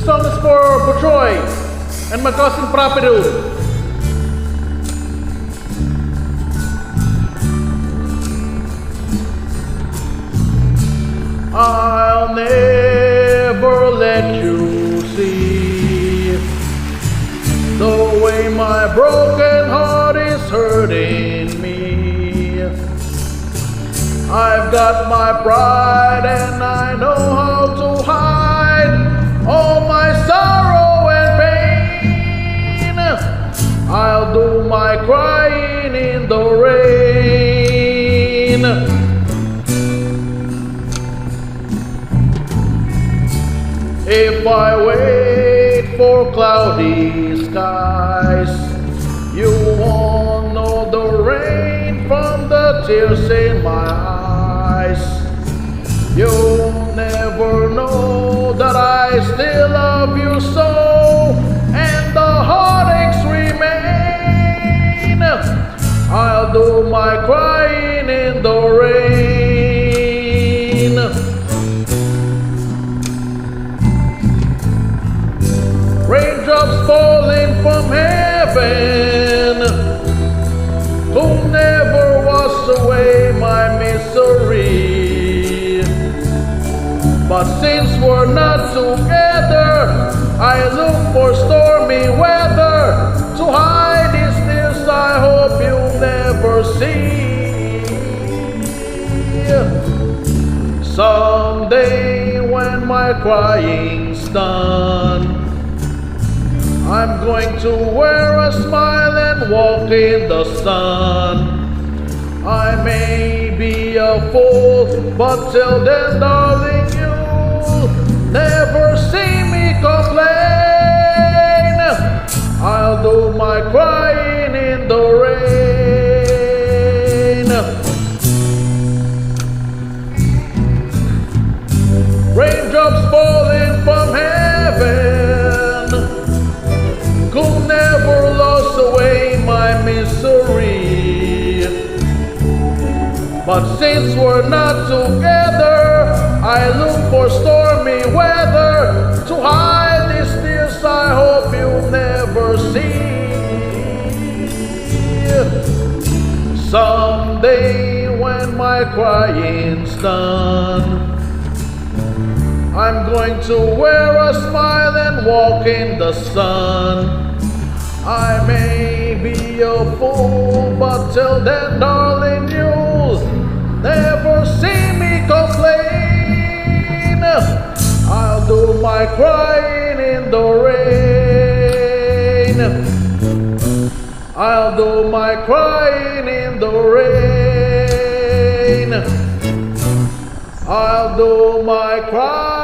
This song is for Butroy and my cousin Prapido. I'll never let you see the way my broken heart is hurting me. I've got my pride and I know how to hide all my sorrow and pain. I'll do my crying in the rain. If I wait for cloudy skies, you won't know the rain from the tears in my eyes. You'll never know that I still love you so, and the heartaches remain. I'll do my crying in the rain. Raindrops falling from heaven will never wash away my misery. But since we're not together, I look for stormy weather to hide these tears I hope you'll never see. Someday when my crying's done, I'm going to wear a smile and walk in the sun. I may be a fool, but till then, darling, you'll never see me complain. I'll do my crying in the rain. Raindrops falling from heaven could never lose away my misery. But since we're not together, I look for stormy weather to hide these tears I hope you'll never see. Someday when my crying's done, I'm going to wear a smile and walk in the sun. I may be a fool, but till then, darling, you'll never see me complain. I'll do my crying in the rain. I'll do my crying in the rain. I'll do my crying